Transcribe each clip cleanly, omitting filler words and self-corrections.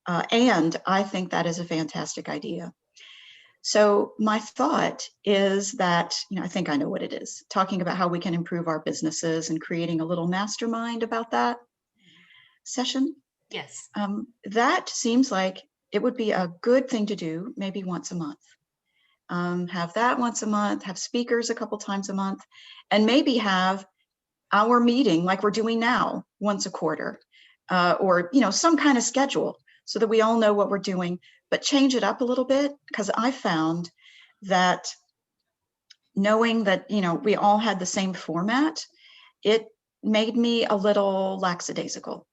and I think that is a fantastic idea. So my thought is that, I think I know what it is, talking about how we can improve our businesses and creating a little mastermind about that session. Yes. That seems like it would be a good thing to do maybe once a month. Have that once a month, have speakers a couple times a month, and maybe have our meeting like we're doing now once a quarter, or some kind of schedule so that we all know what we're doing, but change it up a little bit, because I found that knowing that we all had the same format, it made me a little lackadaisical.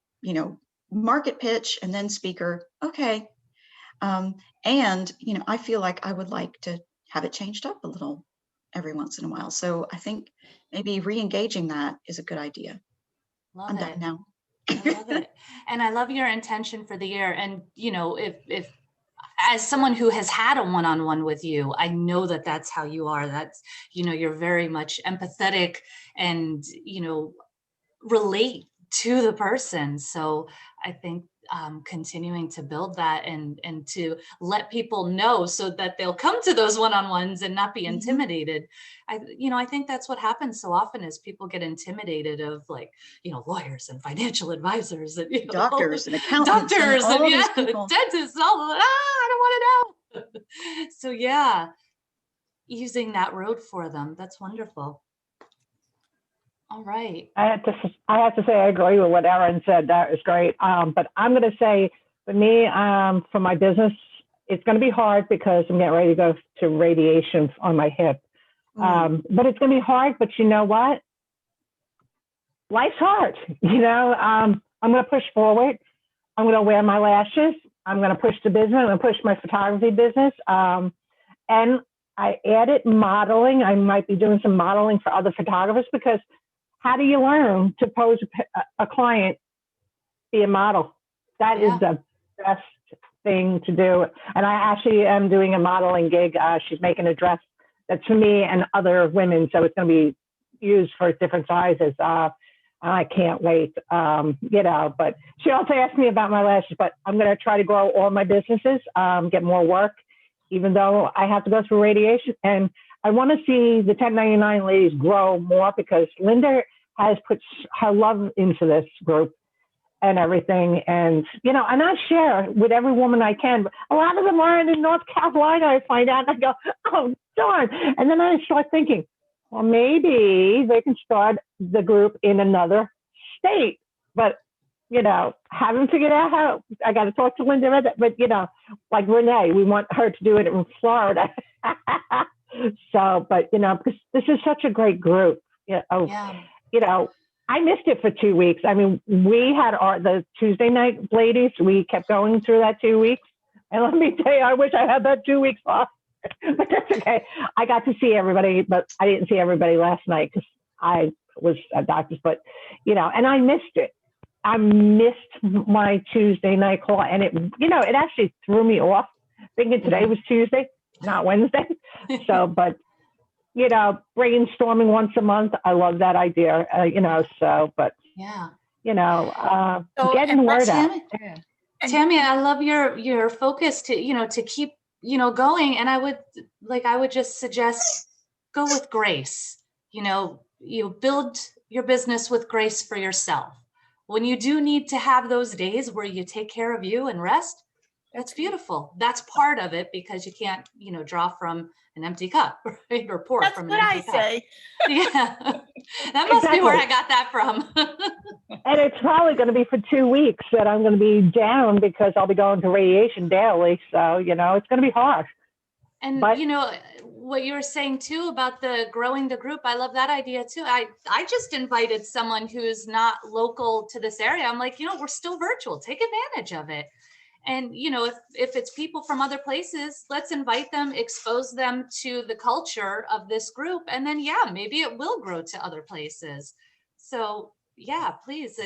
Market pitch and then speaker, okay. And I feel like I would like to have it changed up a little every once in a while. So I think maybe re-engaging that is a good idea. I'm done now. I love it. And I love your intention for the year. And, if as someone who has had a one-on-one with you, I know that that's how you are. That's, you're very much empathetic and, relate to the person. So I think continuing to build that and to let people know so that they'll come to those one-on-ones and not be intimidated. I think that's what happens so often is people get intimidated of lawyers and financial advisors and doctors and accountants, doctors and all these dentists, and all of that. I don't want to know. So yeah, using that road for them. That's wonderful. All right. I have to say I agree with what Erin said. That is great. But I'm going to say for me, for my business, it's going to be hard because I'm getting ready to go to radiation on my hip. But it's going to be hard. But you know what? Life's hard. I'm going to push forward. I'm going to wear my lashes. I'm going to push the business. I'm going to push my photography business. And I added modeling. I might be doing some modeling for other photographers, because how do you learn to pose a client, be a model? That is the best thing to do. And I actually am doing a modeling gig. She's making a dress that's for me and other women. So it's going to be used for different sizes. I can't wait, but she also asked me about my lashes, but I'm going to try to grow all my businesses, get more work, even though I have to go through radiation. And I want to see the 1099 ladies grow more, because Linda has put her love into this group and everything. And, and I share with every woman I can. But a lot of them are in North Carolina, I find out, and I go, oh, darn. And then I start thinking, well, maybe they can start the group in another state. But, haven't figured out how. I got to talk to Linda, but, like Renee, we want her to do it in Florida. So, but, because this is such a great group, I missed it for 2 weeks. I mean, we had the Tuesday night ladies. We kept going through that 2 weeks. And let me tell you, I wish I had that 2 weeks off, but that's okay. I got to see everybody, but I didn't see everybody last night because I was at doctor's, but, and I missed it. I missed my Tuesday night call, and it actually threw me off, thinking today was Tuesday, not Wednesday. So, but, brainstorming once a month, I love that idea, but, so, getting word out. Tammy, I love your focus to keep, going. And I would just suggest go with grace. You build your business with grace for yourself. When you do need to have those days where you take care of you and rest, that's beautiful. That's part of it, because you can't, draw from an empty cup, right? Or pour from an empty cup. That's what I say. Yeah, that must be where I got that from. And it's probably going to be for 2 weeks that I'm going to be down, because I'll be going to radiation daily. So, it's going to be hard. And, what you were saying too about the growing the group, I love that idea too. I just invited someone who's not local to this area. I'm like, we're still virtual. Take advantage of it. And, if it's people from other places, let's invite them, expose them to the culture of this group. And then, maybe it will grow to other places. So, please.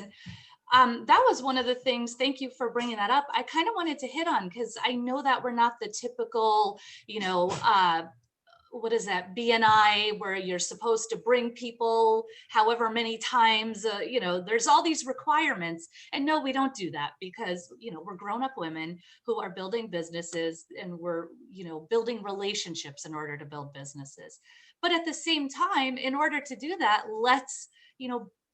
And that was one of the things, thank you for bringing that up, I kind of wanted to hit on, because I know that we're not the typical, what is that, BNI, where you're supposed to bring people however many times, there's all these requirements. And no, we don't do that, because, we're grown-up women who are building businesses, and we're, building relationships in order to build businesses. But at the same time, in order to do that, let's,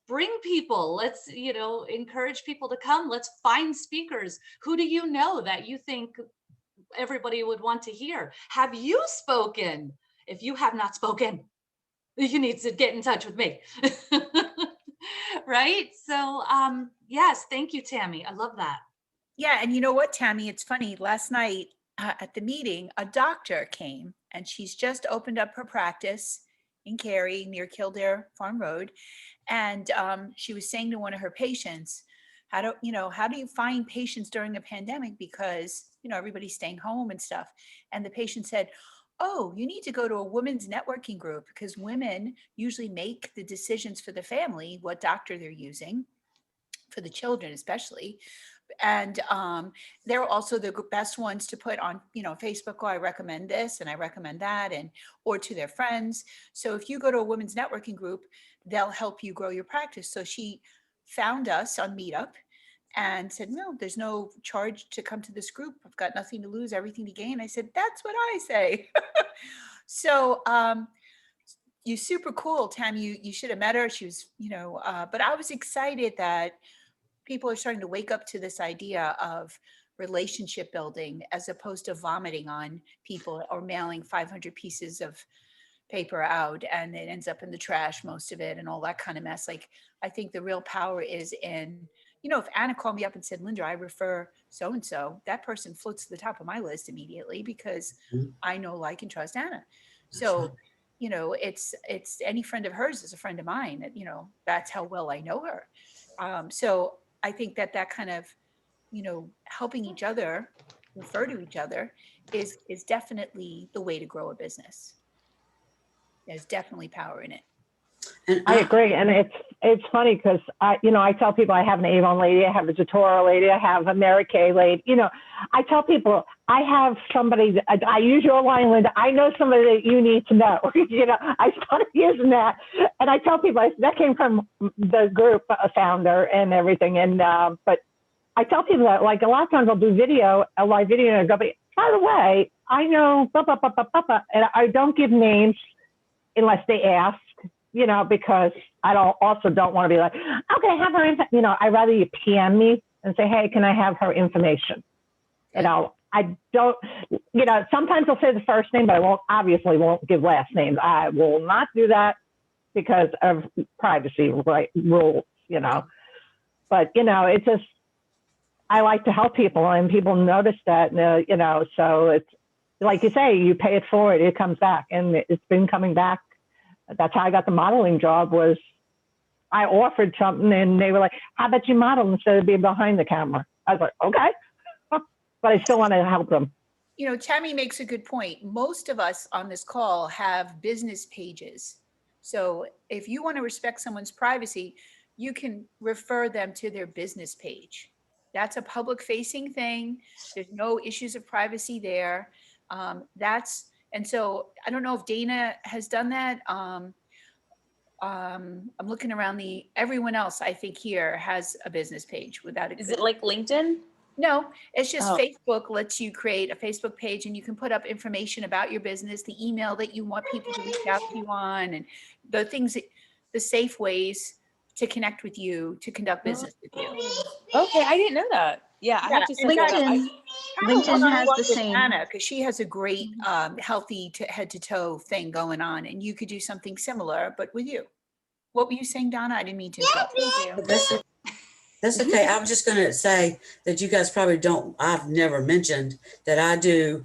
bring people, let's, encourage people to come. Let's find speakers. Who do you know that you think everybody would want to hear? Have you spoken? If you have not spoken, you need to get in touch with me. Right? So yes, thank you, Tammy. I love that. Yeah, and you know what, Tammy, it's funny. Last night at the meeting, a doctor came, and she's just opened up her practice in Cary near Kildare Farm Road. And she was saying to one of her patients, how do you find patients during a pandemic, because everybody's staying home and stuff. And the patient said, oh, you need to go to a women's networking group, because women usually make the decisions for the family, what doctor they're using, for the children especially. And they're also the best ones to put on, Facebook. Oh, I recommend this and I recommend that, or to their friends. So if you go to a women's networking group, they'll help you grow your practice. So she found us on Meetup and said, no, there's no charge to come to this group. I've got nothing to lose, everything to gain. I said, that's what I say. So you super cool, Tam. You should have met her. She was, but I was excited that people are starting to wake up to this idea of relationship building, as opposed to vomiting on people or mailing 500 pieces of paper out and it ends up in the trash, most of it, and all that kind of mess. Like, I think the real power is in, if Anna called me up and said, Linda, I refer so-and-so, that person floats to the top of my list immediately, because I know, like, and trust Anna. So, it's any friend of hers is a friend of mine. That's how well I know her. So I think that kind of, helping each other refer to each other is definitely the way to grow a business. There's definitely power in it. And I agree. And it's funny, because I tell people I have an Avon lady, I have a Datura lady, I have a Mary Kay lady. I tell people I have somebody, I use your line, Linda. I know somebody that you need to know. I started using that. And I tell people that came from the group founder and everything. And, but I tell people that, like, a lot of times I'll do a live video, and I'll go, by the way, I know, blah, blah, blah, blah, blah, blah. And I don't give names unless they ask, because I don't want to be like, okay, have her info. I'd rather you PM me and say, hey, can I have her information? I don't, sometimes I'll say the first name, but I obviously won't give last names. I will not do that because of privacy rules, but it's just, I like to help people, and people notice that, so it's like you say, you pay it forward, it comes back, and it's been coming back. That's how I got the modeling job. Was I offered something and they were like, how about you model instead of being behind the camera? I was like, okay, but I still want to help them. Tammy makes a good point. Most of us on this call have business pages. So if you want to respect someone's privacy, you can refer them to their business page. That's a public facing thing. There's no issues of privacy there. And so I don't know if Dana has done that. I'm looking around everyone else I think here has a business page without it. Is it like LinkedIn? No, it's just Facebook lets you create a Facebook page, and you can put up information about your business, the email that you want people to reach out to you on, and the safe ways to connect with you, to conduct business with you. Okay, I didn't know that. Yeah, I have to set that up. LinkedIn has the same. Anna, because she has a great healthy head to toe thing going on, and you could do something similar, but with you. What were you saying, Donna? I didn't mean to interrupt. That's okay. I was just going to say that you guys probably I've never mentioned that I do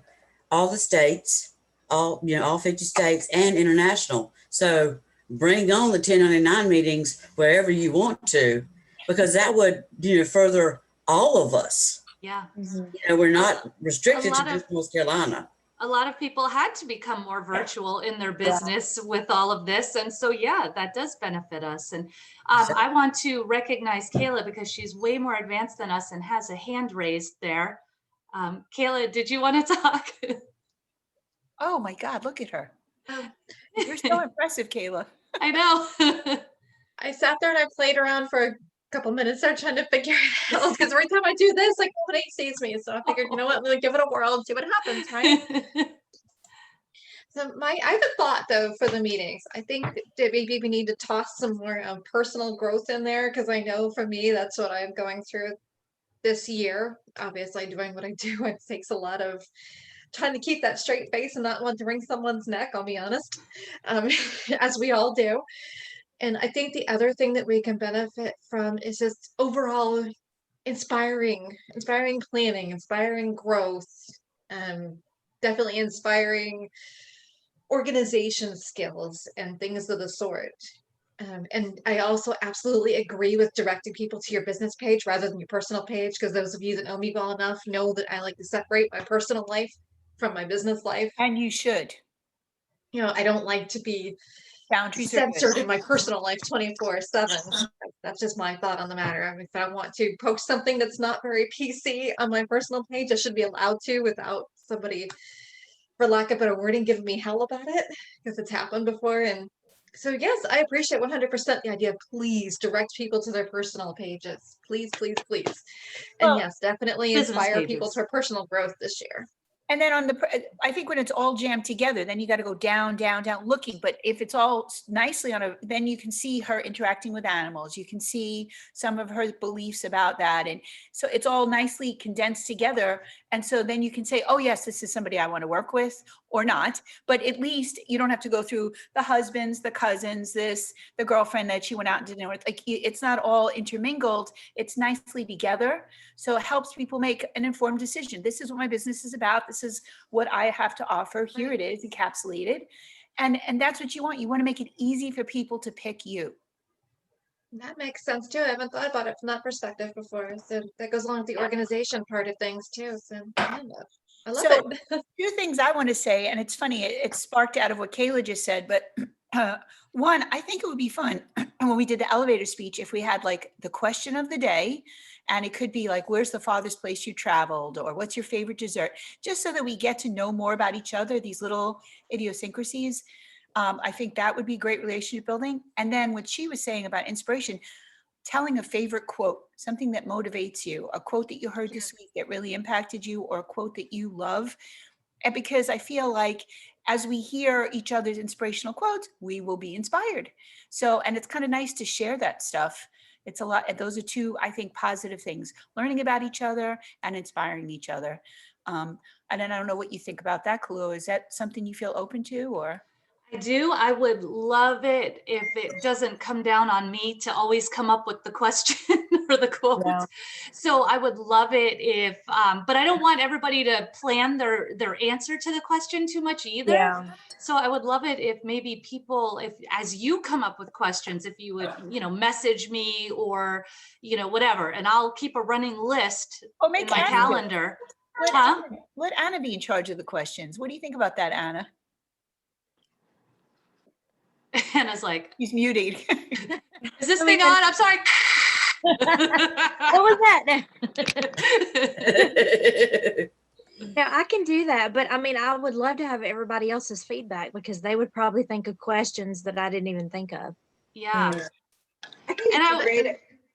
all the states, all 50 states and international. So bring on the 1099 meetings wherever you want to, because that would, further all of us. Yeah. We're not restricted to just North Carolina. A lot of people had to become more virtual in their business with all of this. And so, yeah, that does benefit us. And I want to recognize Kayla, because she's way more advanced than us and has a hand raised there. Kayla, did you want to talk? Oh my God, look at her. You're so impressive, Kayla. I know. I sat there and I played around for a couple minutes there trying to figure it out because every time I do this, like nobody sees me. So I figured, you know what, we'll give it a whirl, see what happens, right? So I have a thought though for the meetings. I think that maybe we need to toss some more personal growth in there because I know for me that's what I'm going through this year. Obviously, doing what I do, it takes a lot of trying to keep that straight face and not want to wring someone's neck. I'll be honest, as we all do. And I think the other thing that we can benefit from is just overall inspiring planning, inspiring growth, definitely inspiring organization skills and things of the sort. And I also absolutely agree with directing people to your business page rather than your personal page, because those of you that know me well enough know that I like to separate my personal life from my business life. And you should. You know, I don't like to be Boundaries are censored good. in my personal life 24/7. That's just my thought on the matter. I mean, if I want to post something that's not very PC on my personal page, I should be allowed to without somebody, for lack of better wording, giving me hell about it, because it's happened before. And so, yes, I appreciate 100% the idea. Please direct people to their personal pages. Please, please, please. And Well, yes, definitely business inspire people pages. to personal growth this year. And then I think when it's all jammed together, then you got to go down, down, down looking. But if it's all nicely then you can see her interacting with animals. You can see some of her beliefs about that. And so it's all nicely condensed together. And so then you can say, oh, yes, this is somebody I want to work with or not. But at least you don't have to go through the husbands, the cousins, the girlfriend that she went out to dinner with. Like, it's not all intermingled. It's nicely together. So it helps people make an informed decision. This is what my business is about. This is what I have to offer. Here it is, encapsulated. And that's what you want. You want to make it easy for people to pick you. That makes sense too. I haven't thought about it from that perspective before. So that goes along with the organization part of things too. So I love it. Two things I want to say, and it's funny, it sparked out of what Kayla just said, but one, I think it would be fun when we did the elevator speech if we had like the question of the day, and it could be like, where's the farthest place you traveled, or what's your favorite dessert, just so that we get to know more about each other, these little idiosyncrasies. I think that would be great relationship building. And then what she was saying about inspiration, telling a favorite quote, something that motivates you, a quote that you heard this week that really impacted you, or a quote that you love. And because I feel like as we hear each other's inspirational quotes, we will be inspired. So, and it's kind of nice to share that stuff. It's a lot. Those are two, I think, positive things: learning about each other and inspiring each other. And then I don't know what you think about that, Kalu. Is that something you feel open to, or? I do. I would love it if it doesn't come down on me to always come up with the question or the quote. Yeah. So I would love it if, but I don't want everybody to plan their answer to the question too much either. Yeah. So I would love it if maybe people, if as you come up with questions, if you would, message me or, whatever, and I'll keep a running list Or in make my Anna do it. calendar. Let Anna be in charge of the questions. What do you think about that, Anna? Anna's like, He's muted. is this thing on? I'm sorry. What was that? Yeah, I can do that, but I mean, I would love to have everybody else's feedback because they would probably think of questions that I didn't even think of. Yeah. I think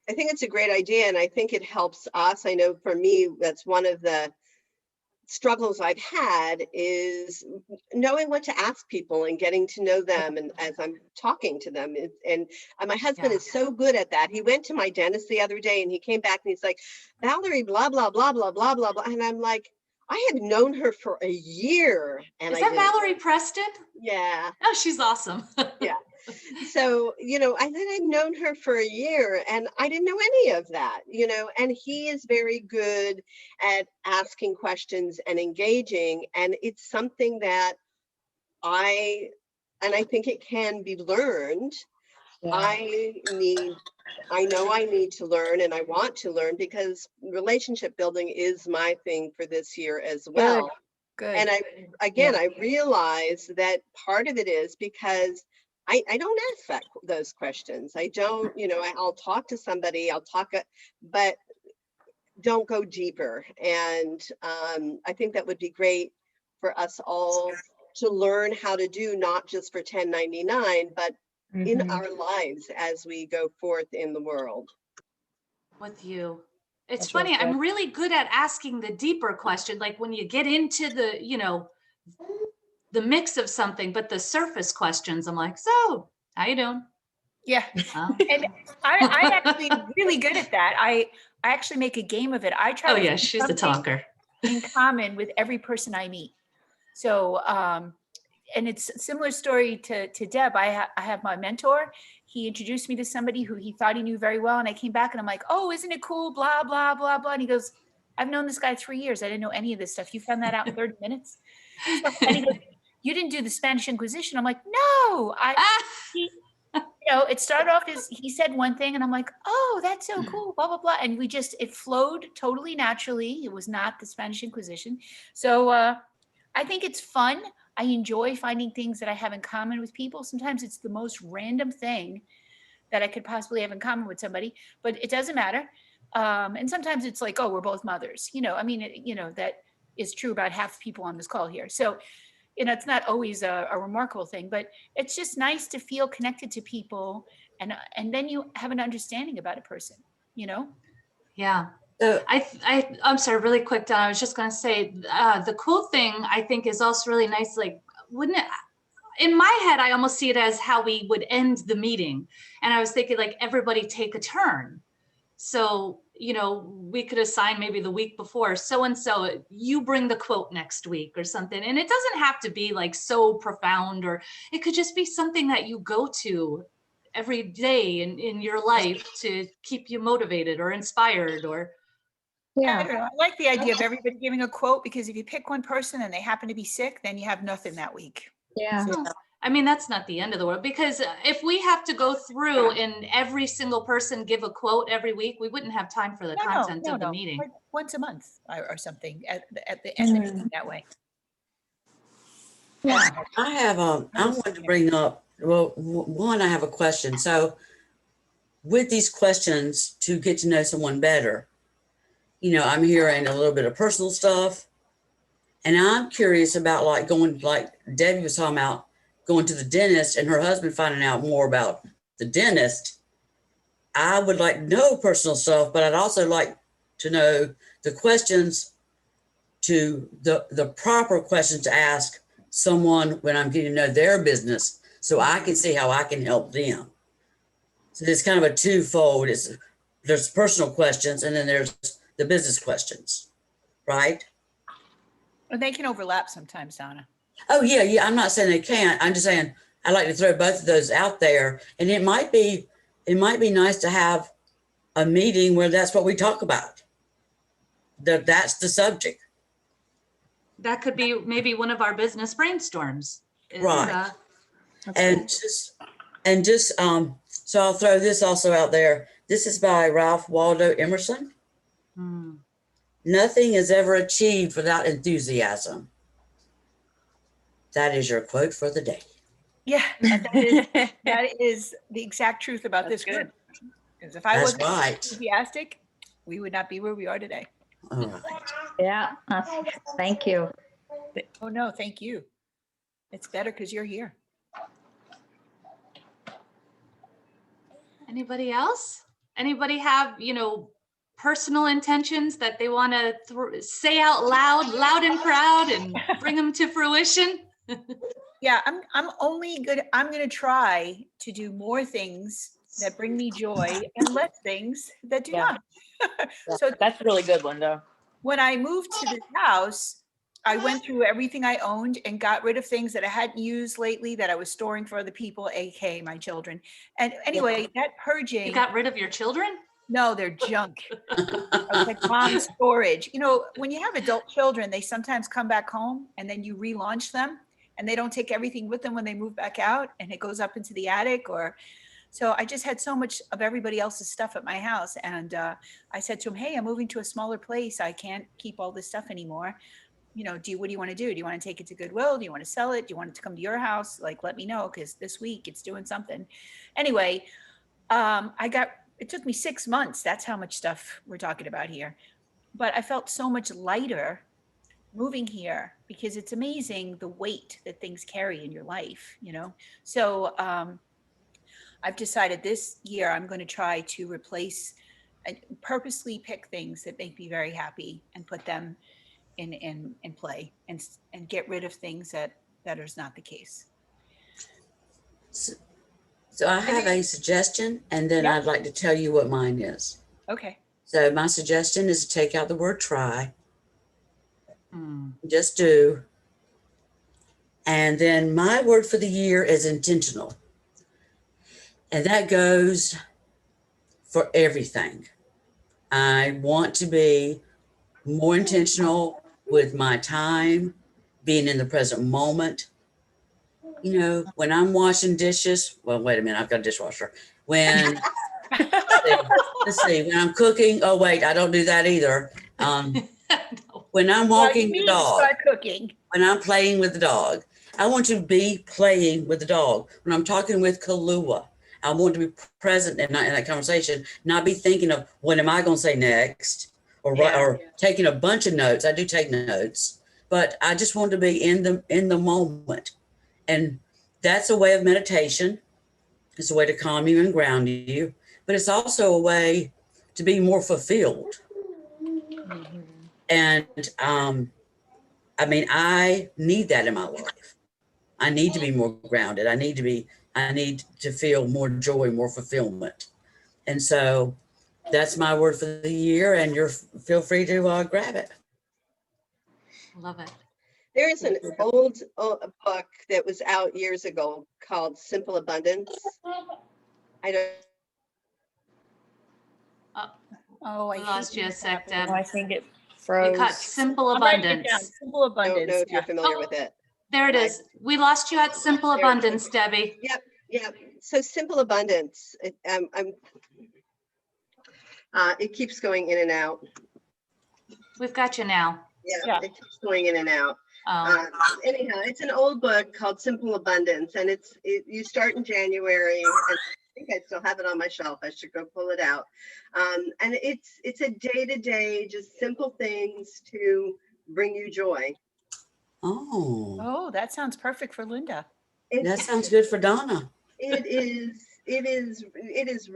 it's a great idea, and I think it helps us. I know for me, that's one of the struggles I've had is knowing what to ask people and getting to know them, and as I'm talking to them, and my husband is so good at that. He went to my dentist the other day and he came back and he's like, Valerie, blah blah blah blah blah blah blah, and I'm like, I have known her for a year. And is that Valerie Preston? Yeah. Oh, she's awesome. Yeah. So, I then I've known her for a year and I didn't know any of that, and he is very good at asking questions and engaging. And it's something that I think it can be learned. Yeah. I know I need to learn, and I want to learn, because relationship building is my thing for this year as well. Good. And I realize that part of it is because I don't ask those questions. I don't, I'll talk to somebody, but don't go deeper. And I think that would be great for us all to learn how to do, not just for 1099, but in Mhm. our lives as we go forth in the world. With you. It's That's really funny, I'm good. really good at asking the deeper question, like when you get into the, the mix of something, but the surface questions, I'm like, so how you doing? Yeah. Oh, And I'm actually really good at that. I actually make a game of it. I try oh to yeah, find she's the something talker. in common with every person I meet. So, and it's a similar story to Deb. I have my mentor. He introduced me to somebody who he thought he knew very well. And I came back and I'm like, oh, isn't it cool? Blah, blah, blah, blah. And he goes, I've known this guy 3 years. I didn't know any of this stuff. You found that out in 30 minutes. So, and he goes, you didn't do the Spanish Inquisition. I'm like, no, he, it started off as he said one thing and I'm like, oh, that's so cool, blah, blah, blah. And it flowed totally naturally. It was not the Spanish Inquisition. So I think it's fun. I enjoy finding things that I have in common with people. Sometimes it's the most random thing that I could possibly have in common with somebody, but it doesn't matter. And sometimes it's like, oh, we're both mothers. That is true about half the people on this call here. So it's not always a remarkable thing, but it's just nice to feel connected to people, and then you have an understanding about a person. Yeah. So I'm sorry, really quick, Don. I was just going to say, the cool thing I think is also really nice. Like, wouldn't it? In my head, I almost see it as how we would end the meeting, and I was thinking like everybody take a turn. So we could assign maybe the week before, so and so, you bring the quote next week or something, and it doesn't have to be like so profound, or it could just be something that you go to every day in your life to keep you motivated or inspired or. I don't know. I like the idea of everybody giving a quote, because if you pick one person and they happen to be sick, then you have nothing that week. Yeah. Well, I mean, that's not the end of the world, because if we have to go through and every single person give a quote every week, we wouldn't have time for the content of the meeting. Like once a month or something at the end of the meeting that way. Yeah. I wanted to bring up, well, one, I have a question. So with these questions to get to know someone better, I'm hearing a little bit of personal stuff, and I'm curious about like going, like Debbie was talking about, going to the dentist and her husband finding out more about the dentist. I would like to know personal stuff, but I'd also like to know the questions the proper questions to ask someone when I'm getting to know their business, so I can see how I can help them. So it's kind of a twofold. There's personal questions and then there's the business questions, right? And they can overlap sometimes, Donna. Oh yeah. I'm not saying they can't. I'm just saying I like to throw both of those out there. And it might be nice to have a meeting where that's what we talk about. That's the subject. That could be maybe one of our business brainstorms. Right. So I'll throw this also out there. This is by Ralph Waldo Emerson. Nothing is ever achieved without enthusiasm. That is your quote for the day. Yeah, and that is the exact truth about this group. Because if I wasn't enthusiastic, we would not be where we are today. All right. Yeah. Thank you. Oh no, thank you. It's better because you're here. Anybody else? Anybody have, personal intentions that they want to say out loud and proud, and bring them to fruition? Yeah, I'm going to try to do more things that bring me joy and less things that do not. So that's really good, Linda. When I moved to this house, I went through everything I owned and got rid of things that I hadn't used lately that I was storing for other people, aka my children. And anyway, that purging. You got rid of your children? No, they're junk. I was like, mom, storage. When you have adult children, they sometimes come back home and then you relaunch them and they don't take everything with them when they move back out, and it goes up into the attic. So I just had so much of everybody else's stuff at my house. And I said to him, hey, I'm moving to a smaller place. I can't keep all this stuff anymore. What do you want to do? Do you want to take it to Goodwill? Do you want to sell it? Do you want it to come to your house? Like, let me know, because this week it's doing something. Anyway, it took me 6 months. That's how much stuff we're talking about here. But I felt so much lighter moving here because it's amazing the weight that things carry in your life, you know? So I've decided this year I'm going to try to replace and purposely pick things that make me very happy and put them in play and get rid of things that is not the case. So I have a suggestion, and then Yep. I'd like to tell you what mine is. Okay. So my suggestion is to take out the word try, Mm. just do. And then my word for the year is intentional. And that goes for everything. I want to be more intentional with my time, being in the present moment. You know, when I'm washing dishes, well, wait a minute, I've got a dishwasher. When, let's see, when I'm cooking, oh, wait, I don't do that either. When I'm walking the dog, start cooking. when I'm playing with the dog, I want to be playing with the dog. When I'm talking with Kahlua, I want to be present in that conversation, not be thinking of what am I going to say next, or taking a bunch of notes. I do take notes, but I just want to be in the moment. And that's a way of meditation. It's a way to calm you and ground you, but it's also a way to be more fulfilled. Mm-hmm. And I mean, I need that in my life. I need to be more grounded. I need to feel more joy, more fulfillment. And so that's my word for the year, and feel free to grab it. Love it. There is an old book that was out years ago called Simple Abundance. I don't. Oh, I We lost you a sec, Deb. Oh, I think it You froze. caught Simple I'm writing it down. Abundance. Simple abundance. Don't know if you're familiar Oh. with it. There it Right. is. We lost you at Simple There. Abundance, Debbie. Yep. So Simple Abundance. It keeps going in and out. We've got you now. Yeah. It keeps going in and out. Anyhow, it's an old book called Simple Abundance, and you start in January, and I think I still have it on my shelf. I should go pull it out. And it's a day-to-day, just simple things to bring you joy. Oh, that sounds perfect for Linda. That sounds good for Donna. It was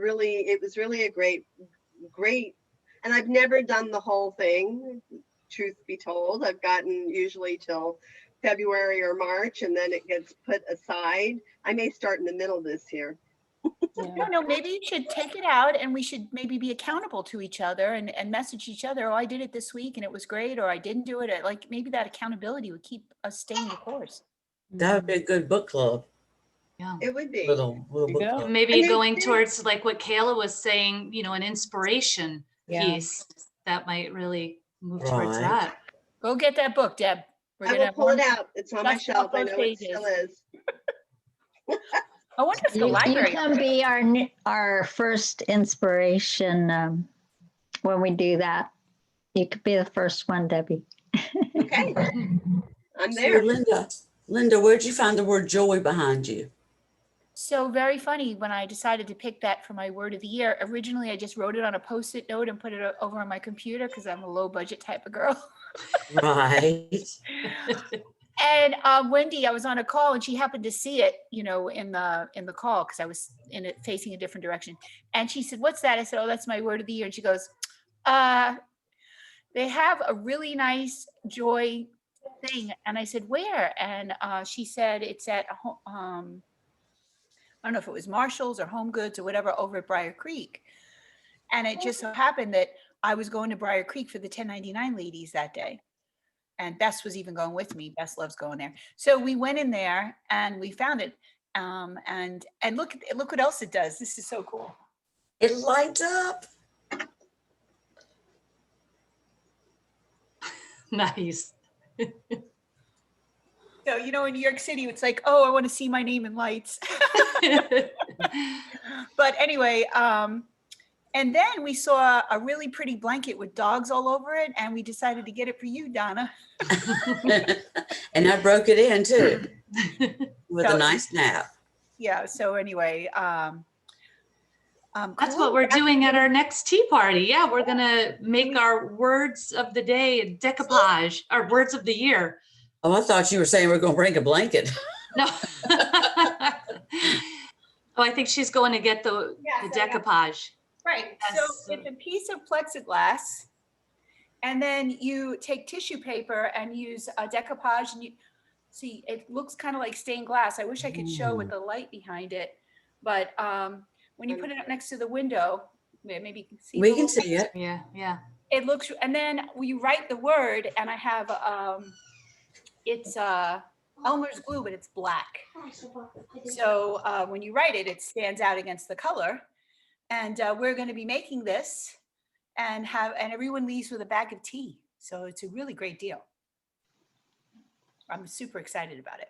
really a great, and I've never done the whole thing. Truth be told, I've gotten usually till February or March, and then it gets put aside. I may start in the middle this year. No, maybe you should take it out, and we should maybe be accountable to each other and message each other. Oh, I did it this week and it was great, or I didn't do it. Like maybe that accountability would keep us staying the course. That would be a good book club. Yeah. It would be. Little book club. Maybe going towards like what Kayla was saying, an inspiration piece that might really move towards that. Go get that book, Deb. I will pull it out. It's on my shelf. I know it still is. I wonder if the library. You can be our first inspiration when we do that. You could be the first one, Debbie. Okay. I'm there. So Linda, where'd you find the word joy behind you? So very funny, when I decided to pick that for my word of the year, originally I just wrote it on a Post-it note and put it over on my computer because I'm a low budget type of girl. Right. And Wendy, I was on a call and she happened to see it, in the call because I was facing a different direction. And she said, "What's that?" I said, "Oh, that's my word of the year." And she goes, "They have a really nice joy thing." And I said, "Where?" And she said, "It's at I don't know if it was Marshall's or Home Goods or whatever over at Briar Creek." And it just so happened that I was going to Briar Creek for the 1099 ladies that day. And Bess was even going with me. Bess loves going there. So we went in there and we found it. And look what else it does. This is so cool. It lights up. Nice. So, in New York City, it's like, oh, I want to see my name in lights. But anyway, and then we saw a really pretty blanket with dogs all over it, and we decided to get it for you, Donna. And I broke it in too with a nice nap. Yeah. So anyway, That's cool. what we're doing at our next tea party. Yeah, we're gonna make our words of the day decoupage, our words of the year. Oh, I thought you were saying we're going to bring a blanket. No. Oh, I think she's going to get the decoupage. Right. Yes. So it's a piece of plexiglass, and then you take tissue paper and use a decoupage, and you see it looks kind of like stained glass. I wish I could show with the light behind it, but when you put it up next to the window, maybe you can see. We can see it. Yeah, yeah. It looks, and then you write the word, and I have it's Elmer's glue, but it's black. So when you write it, it stands out against the color. And we're going to be making this and everyone leaves with a bag of tea. So it's a really great deal. I'm super excited about it.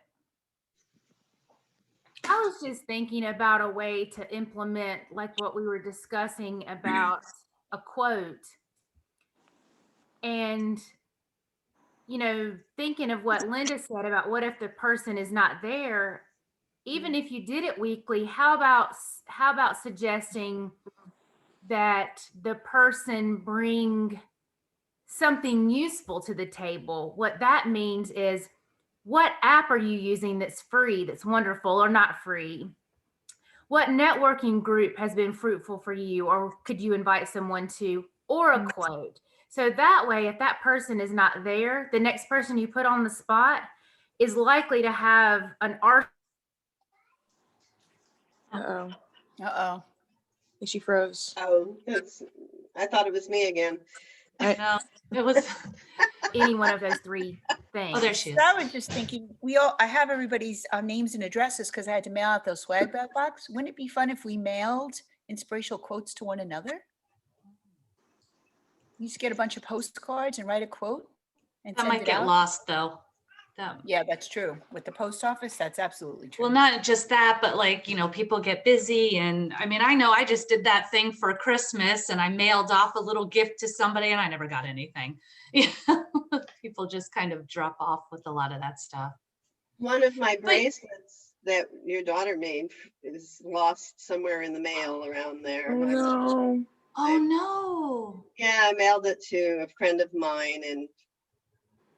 I was just thinking about a way to implement like what we were discussing about a quote. And, you know, thinking of what Linda said about what if the person is not there, even if you did it weekly, how about suggesting that the person bring something useful to the table? What that means is, what app are you using that's free, that's wonderful, or not free? What networking group has been fruitful for you, or could you invite someone to, or a quote? So that way, if that person is not there, the next person you put on the spot is likely to have an art. Uh-oh. Uh-oh. She froze. Oh, I thought it was me again. No, it was any one of those three things. Oh, there she is. So I was just thinking, I have everybody's names and addresses because I had to mail out those swag bag box. Wouldn't it be fun if we mailed inspirational quotes to one another? You just get a bunch of postcards and write a quote and That send might it get out. lost though. Yeah, that's true. With the post office, that's absolutely true. Well, not just that, but like, you know, people get busy. And I mean, I know I just did that thing for Christmas and I mailed off a little gift to somebody and I never got anything. People just kind of drop off with a lot of that stuff. One of my bracelets that your daughter made is lost somewhere in the mail around there. Oh, no. Oh no. Yeah, I mailed it to a friend of mine and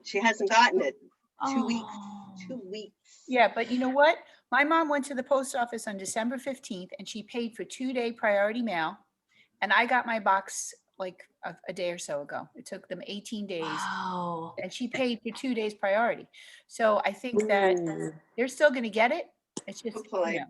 she hasn't gotten it. 2 weeks. 2 weeks. Yeah, but you know what? My mom went to the post office on December 15th and she paid for 2-day priority mail. And I got my box like a day or so ago. It took them 18 days. Wow. And she paid for 2 days priority. So I think that they're still going to get it. It's just, you know.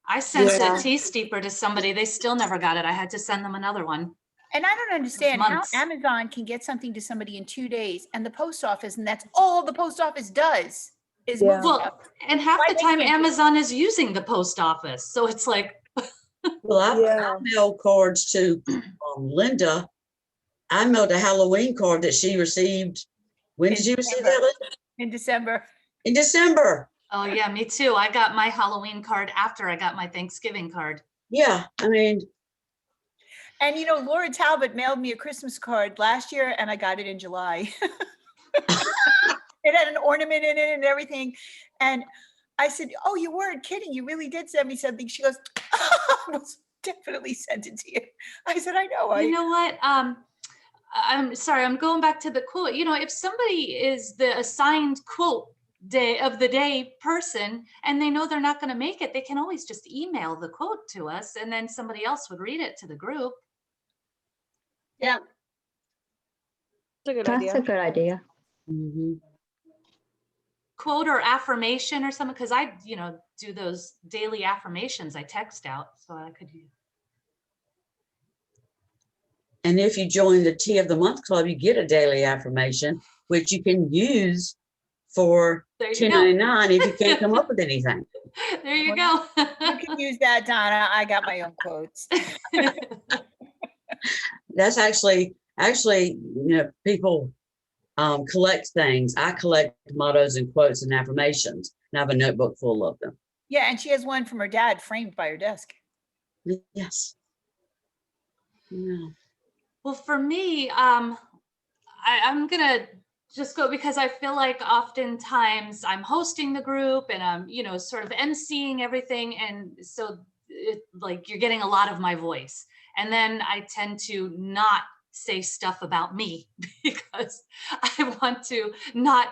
I sent a tea steeper to somebody. They still never got it. I had to send them another one. And I don't understand how Amazon can get something to somebody in 2 days and the post office, and that's all the post office does is move stuff. And half the time Amazon is using the post office. So it's like. Well, I mailed cards to Linda. I mailed a Halloween card that she received. When did you receive that, Linda? In December. In December. Oh yeah, me too. I got my Halloween card after I got my Thanksgiving card. Yeah, I mean. And you know, Laura Talbot mailed me a Christmas card last year and I got it in July. It had an ornament in it and everything. And I said, oh, you weren't kidding. You really did send me something. She goes, oh, I most definitely sent it to you. I said, I know. You know what? I'm sorry, I'm going back to the quote. You know, if somebody is the assigned quote of the day person and they know they're not going to make it, they can always just email the quote to us and then somebody else would read it to the group. Yeah. That's a good idea. Mm-hmm. Quote or affirmation or something, because I, you know, do those daily affirmations I text out, so I could use. And if you join the Tea of the Month Club, you get a daily affirmation, which you can use for $2.99 if you can't come up with anything. There you go. You can use that, Donna. I got my own quotes. That's actually, you know, people collect things. I collect mottos and quotes and affirmations, and I have a notebook full of them. Yeah, and she has one from her dad framed by her desk. Yes. Yeah. Well, for me, I'm gonna just go because I feel like oftentimes I'm hosting the group and I'm, you know, sort of emceeing everything, and so like you're getting a lot of my voice. And then I tend to not say stuff about me because I want to not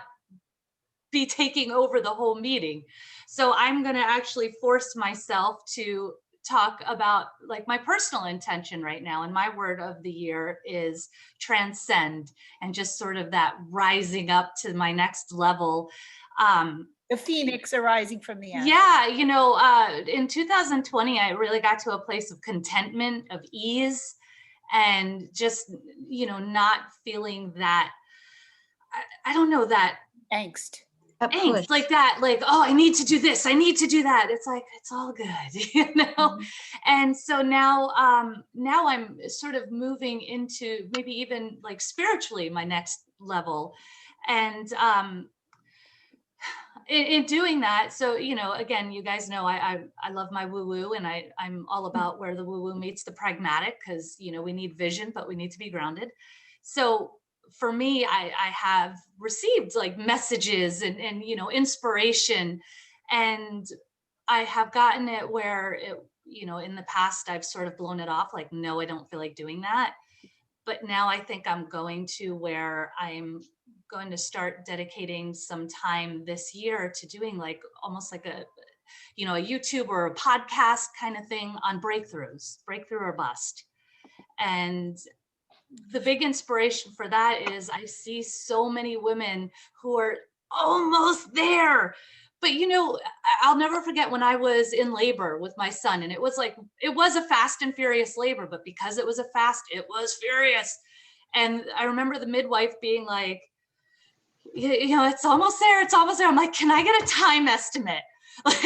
be taking over the whole meeting. So I'm going to actually force myself to talk about like my personal intention right now. And my word of the year is transcend, and just sort of that rising up to my next level. The phoenix arising from the ashes. Yeah, in 2020, I really got to a place of contentment, of ease, and just, not feeling that, I don't know, that angst like that, like, oh, I need to do this, I need to do that. It's like, it's all good, Mm-hmm. And so now I'm sort of moving into maybe even like spiritually my next level. And in doing that, so again, you guys know I love my woo-woo, and I'm all about where the woo-woo meets the pragmatic, because we need vision, but we need to be grounded. So for me, I have received like messages and inspiration, and I have gotten it where in the past I've sort of blown it off, like, no, I don't feel like doing that. But now I think I'm going to where I'm going to start dedicating some time this year to doing like almost like a YouTube or a podcast kind of thing on breakthrough or bust. And the big inspiration for that is I see so many women who are almost there. But I'll never forget when I was in labor with my son, and it was a fast and furious labor, but because it was a fast, it was furious. And I remember the midwife being like, it's almost there, it's almost there. I'm like, can I get a time estimate? Like,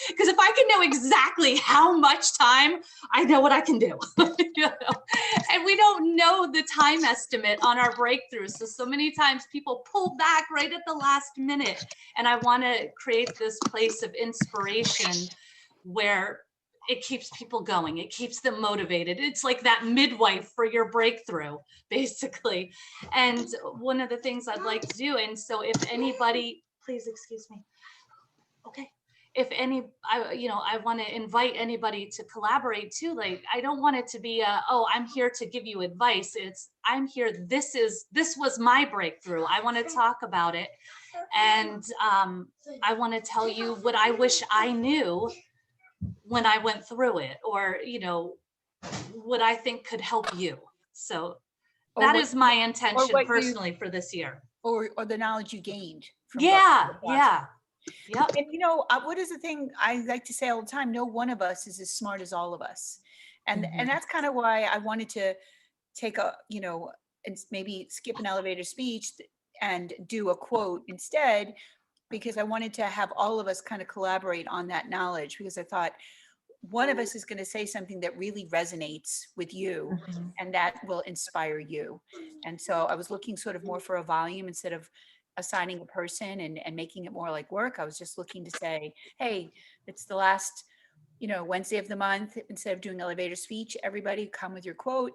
because if I can know exactly how much time, I know what I can do. And we don't know the time estimate on our breakthroughs. So many times people pull back right at the last minute. And I want to create this place of inspiration where it keeps people going. It keeps them motivated. It's like that midwife for your breakthrough, basically. And one of the things I'd like to do, and so if anybody, please excuse me. Okay. If I want to invite anybody to collaborate too. Like, I don't want it to be I'm here to give you advice. It's, I'm here. This was my breakthrough. I want to talk about it. And I want to tell you what I wish I knew when I went through it, or, what I think could help you. So that is my intention personally for this year. Or the knowledge you gained. Yeah. Yep. And what is the thing I like to say all the time? No one of us is as smart as all of us. And and that's kind of why I wanted to take and maybe skip an elevator speech and do a quote instead, because I wanted to have all of us kind of collaborate on that knowledge, because I thought one of us is going to say something that really resonates with you and that will inspire you. And so I was looking sort of more for a volume instead of assigning a person and making it more like work. I was just looking to say, hey, it's the last, Wednesday of the month. Instead of doing elevator speech, everybody come with your quote.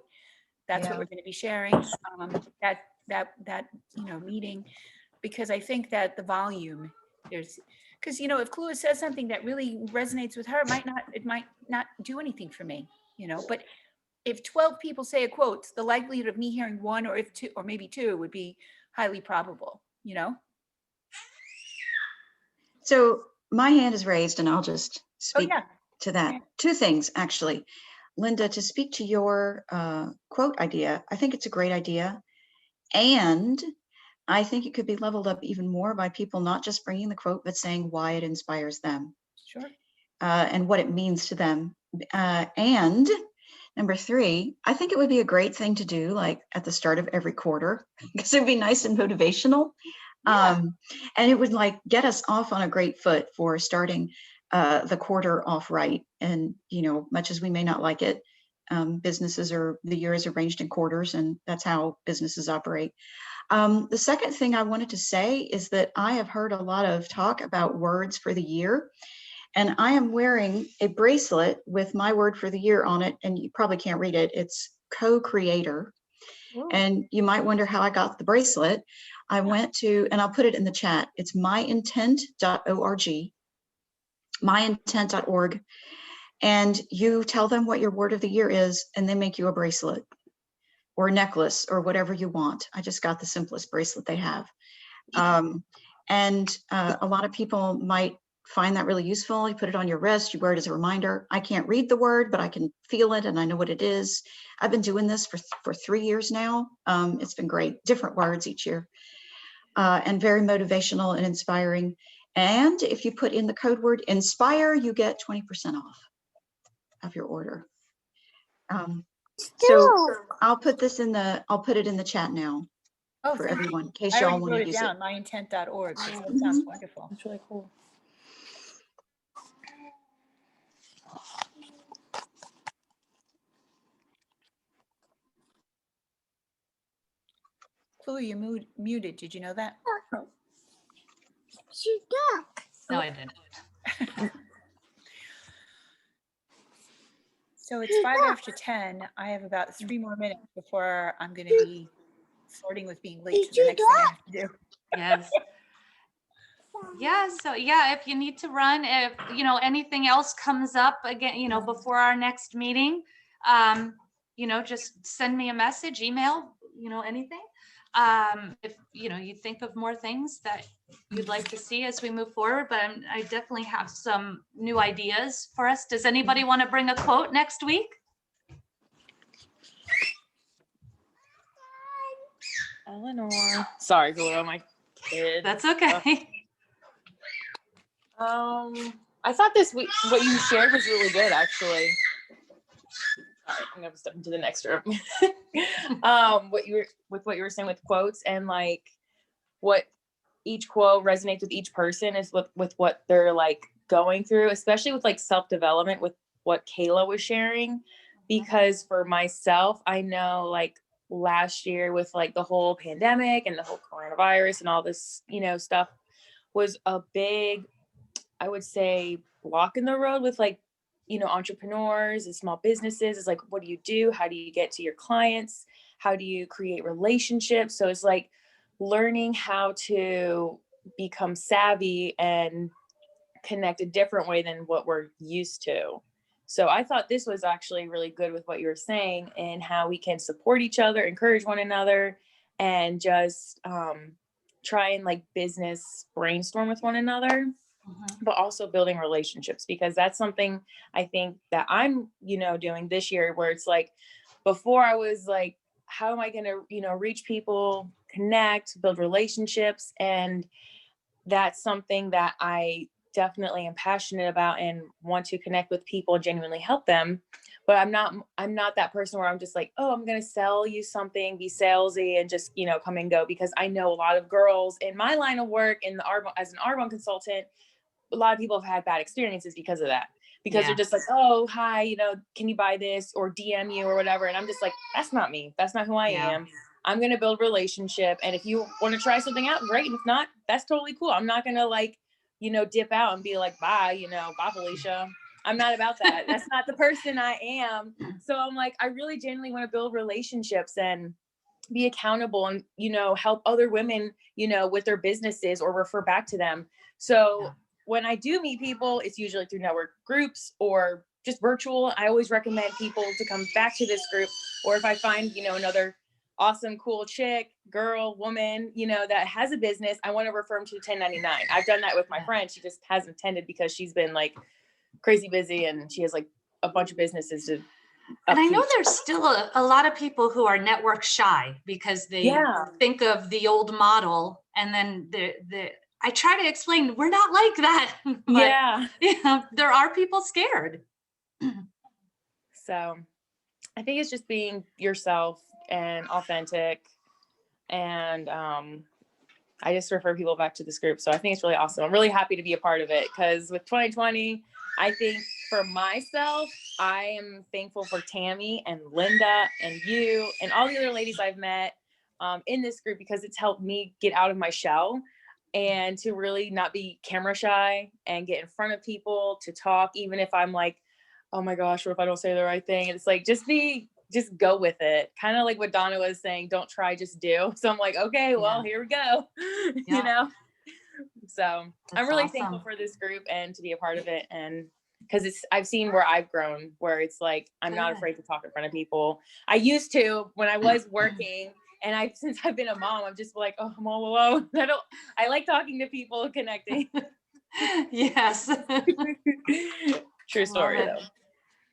That's what we're going to be sharing. That meeting, because I think that the volume because if Klua says something that really resonates with her, it might not do anything for me, but if 12 people say a quote, the likelihood of me hearing one or if two or maybe two would be highly probable. So my hand is raised, and I'll just speak to that. Yeah. Two things, actually. Linda, to speak to your quote idea, I think it's a great idea. And I think it could be leveled up even more by people not just bringing the quote, but saying why it inspires them. Sure. And what it means to them. And number three, I think it would be a great thing to do like at the start of every quarter, because it'd be nice and motivational. Yeah. And it would like get us off on a great foot for starting the quarter off right. And, much as we may not like it, the year is arranged in quarters, and that's how businesses operate. The second thing I wanted to say is that I have heard a lot of talk about words for the year, and I am wearing a bracelet with my word for the year on it, and you probably can't read it. It's co-creator. And you might wonder how I got the bracelet. I went to, and I'll put it in the chat. It's myintent.org, myintent.org. and you tell them what your word of the year is, and they make you a bracelet or a necklace or whatever you want. I just got the simplest bracelet they have. A lot of people might find that really useful. You put it on your wrist, you wear it as a reminder. I can't read the word, but I can feel it and I know what it is. I've been doing this for 3 years now. It's been great, different words each year, and very motivational and inspiring. And if you put in the code word INSPIRE, you get 20% off of your order. So I'll put it in the chat now for thank you. everyone, in case I y'all already want wrote to it use it. down, myintent.org. That sounds wonderful. That's really cool. Chloe, you're muted. Did you know that? No, I didn't. So it's 5:10. I have about 3 more minutes before I'm going to be flirting with being late to the next thing I have to do. Yes. Yeah. So yeah, if you need to run, if anything else comes up again, before our next meeting, just send me a message, email, anything. If you think of more things that you'd like to see as we move forward, but I definitely have some new ideas for us. Does anybody want to bring a quote next week? Eleanor. Sorry, Julio, my kid. That's okay. I thought this week what you shared was really good, actually. Sorry, I'm gonna step into the next room. What you were saying with quotes and like what each quote resonates with each person is with what they're like going through, especially with like self-development with what Kayla was sharing. Because for myself, I know like last year with like the whole pandemic and the whole coronavirus and all this, stuff was a big, I would say, block in the road with like, entrepreneurs and small businesses. Is like, what do you do? How do you get to your clients? How do you create relationships? So it's like learning how to become savvy and connect a different way than what we're used to. So I thought this was actually really good with what you were saying and how we can support each other, encourage one another, and just try and like business brainstorm with one another, but also building relationships, because that's something I think that I'm, doing this year, where it's like, before I was like, how am I going to, reach people, connect, build relationships? And that's something that I definitely am passionate about and want to connect with people and genuinely help them. But I'm not that person where I'm just like, oh, I'm going to sell you something, be salesy and just, come and go, because I know a lot of girls in my line of work as an Arbonne consultant, a lot of people have had bad experiences because of that, because they're just like, oh, hi, can you buy this, or DM you or whatever. And I'm just like, that's not me. That's not who I am. I'm going to build relationship. And if you want to try something out, great. And if not, that's totally cool. I'm not going to like, dip out and be like, bye, bye, Felicia. I'm not about that. That's not the person I am. So I'm like, I really genuinely want to build relationships and be accountable and, help other women, with their businesses or refer back to them. So when I do meet people, it's usually through network groups or just virtual. I always recommend people to come back to this group. Or if I find, another awesome, cool chick, girl, woman, that has a business, I want to refer them to 1099. I've done that with my friend. She just hasn't attended because she's been like crazy busy and she has like a bunch of businesses to. And I know there's still a lot of people who are network shy because they think of the old model, and then I try to explain we're not like that. But, there are people scared. So I think it's just being yourself and authentic. And I just refer people back to this group. So I think it's really awesome. I'm really happy to be a part of it, because with 2020, I think for myself, I am thankful for Tammy and Linda and you and all the other ladies I've met in this group, because it's helped me get out of my shell and to really not be camera shy and get in front of people to talk, even if I'm like, oh my gosh, what if I don't say the right thing? And it's like, just go with it. Kind of like what Donna was saying, don't try, just do. So I'm like, okay, well, here we go. So I'm really thankful for this group and to be a part of it. And because I've seen where I've grown, where it's like I'm not afraid to talk in front of people. I used to when I was working, and since I've been a mom, I'm just like, oh, I'm all alone. I like talking to people and connecting. Yes. True story it. though.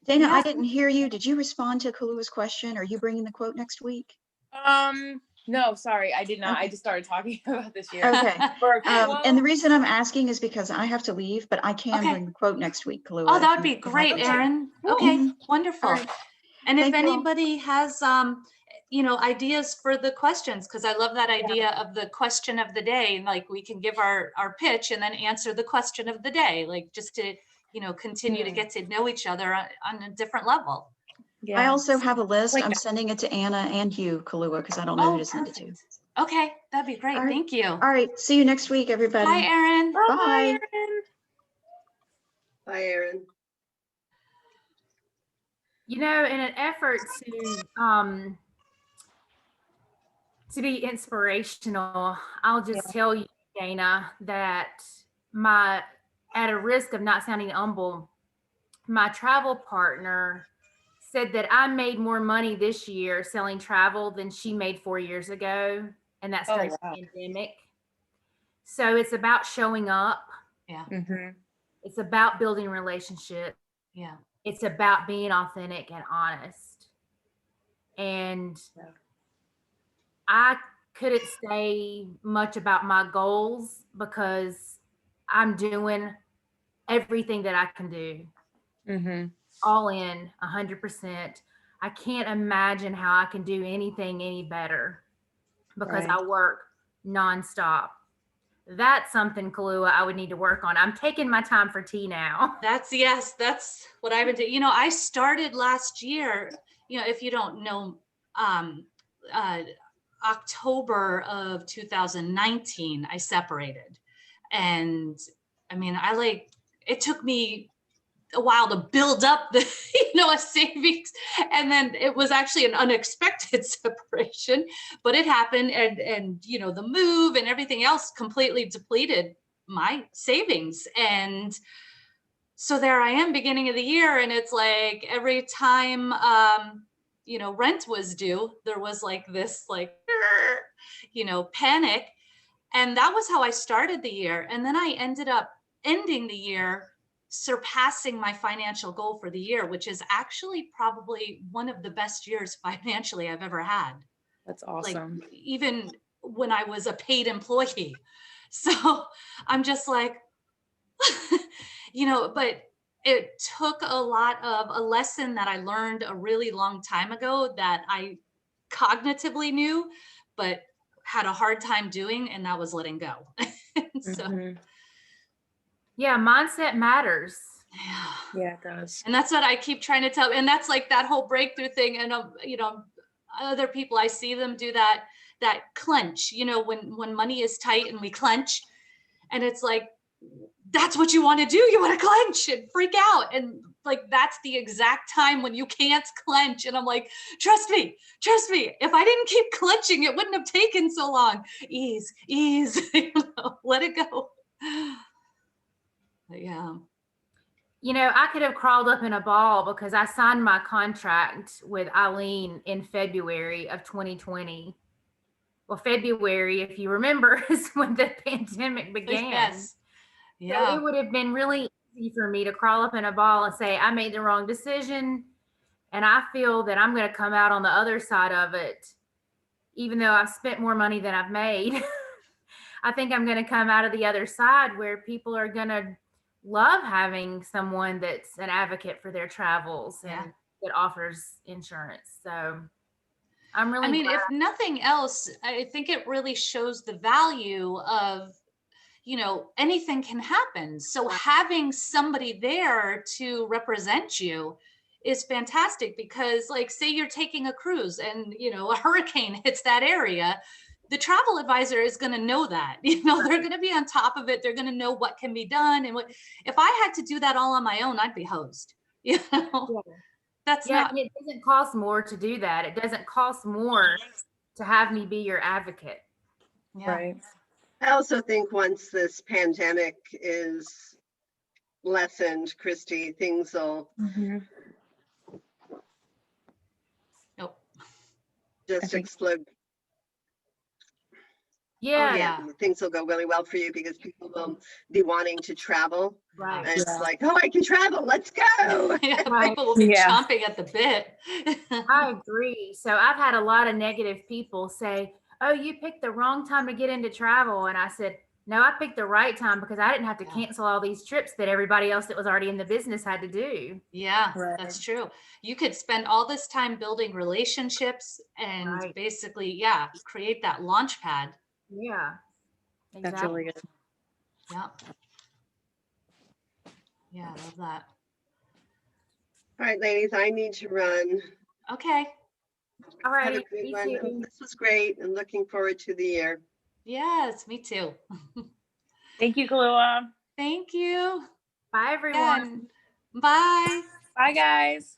Dana, I Yes. didn't hear you. Did you respond to Kalua's question? Are you bringing the quote next week? No, sorry, I did not. Okay. I just started talking about this year. Okay. And the reason I'm asking is because I have to leave, but I can Okay. bring the quote next week, Kalua. Oh, if that would you be would like great, me to. Erin. Cool. Okay, Mhm. wonderful. All right. And if Thank you all. anybody has, ideas for the questions, because I love that idea of the question of the day, like we can give our pitch and then answer the question of the day, like just to, continue to get to know each other on a different level. Yeah. I also have a list. Like I'm that. sending it to Anna and you, Kalua, because I don't know who Oh, to send it to. perfect. Okay, that'd be great. All right. Thank you. All right. See you next week, everybody. Bye, Erin. Bye. Erin. Bye, Erin. In an effort to be inspirational, I'll just tell you, Dana, that at a risk of not sounding humble, my travel partner said that I made more money this year selling travel than she made 4 years ago. And that's during the pandemic. So it's about showing up. Yeah. Mm-hmm. It's about building relationships. Yeah. It's about being authentic and honest. And I couldn't say much about my goals because I'm doing everything that I can do. Mm-hmm. All in 100%. I can't imagine how I can do anything any better because I work nonstop. That's something, Kalua, I would need to work on. I'm taking my time for tea now. That's what I've been doing. I started last year, if you don't know, October of 2019, I separated. And I mean, it took me a while to build up the, a savings. And then it was actually an unexpected separation, but it happened. And, the move and everything else completely depleted my savings. And so there I am beginning of the year. And it's like every time, rent was due, there was like this, panic. And that was how I started the year. And then I ended up ending the year surpassing my financial goal for the year, which is actually probably one of the best years financially I've ever had. That's awesome. Like, even when I was a paid employee. So I'm just like, but it took a lot of a lesson that I learned a really long time ago that I cognitively knew, but had a hard time doing, and that was letting go. So yeah, mindset matters. Yeah, it does. And that's what I keep trying to tell. And that's like that whole breakthrough thing. And other people, I see them do that clench, when money is tight and we clench, and it's like, that's what you want to do. You want to clench and freak out. And like, that's the exact time when you can't clench. And I'm like, trust me. If I didn't keep clenching, it wouldn't have taken so long. Ease, let it go. But yeah. I could have crawled up in a ball because I signed my contract with Eileen in February of 2020. Well, February, if you remember, is when the pandemic began. Yes. Yeah. So it would have been really easy for me to crawl up in a ball and say, I made the wrong decision. And I feel that I'm going to come out on the other side of it, even though I've spent more money than I've made. I think I'm going to come out of the other side where people are going to love having someone that's an advocate for their travels and that offers insurance. So I'm really glad. If nothing else, I think it really shows the value of, anything can happen. So having somebody there to represent you is fantastic, because like, say you're taking a cruise and, a hurricane hits that area, the travel advisor is going to know that, they're going to be on top of it. They're going to know what can be done. And if I had to do that all on my own, I'd be hosed, That's not. It doesn't cost more to do that. It doesn't cost more to have me be your advocate. Yeah. Right. I also think once this pandemic is lessened, Christy, things will Nope. just think- explode. Yeah, Yeah. Things will go really well for you because people will be wanting to travel. right. And it's like, oh, I can travel. Let's go. Yeah, Right. people will be Yeah. chomping at the bit. I agree. So I've had a lot of negative people say, "Oh, you picked the wrong time to get into travel." And I said, "No, I picked the right time because I didn't have to Yeah. cancel all these trips that everybody else that was already in the business had to do." Yeah, Right. that's true. You could spend all this time building relationships and Right. basically, yeah, create that launch pad. Yeah. That's Exactly. really good. Yeah. Yeah, I love that. All right, ladies, I need to run. Okay. All Have a right. good Me one. too. This was great and looking forward to the year. Yes, me too. Thank you, Kalua. Thank you. Bye, everyone. And bye. Bye, guys.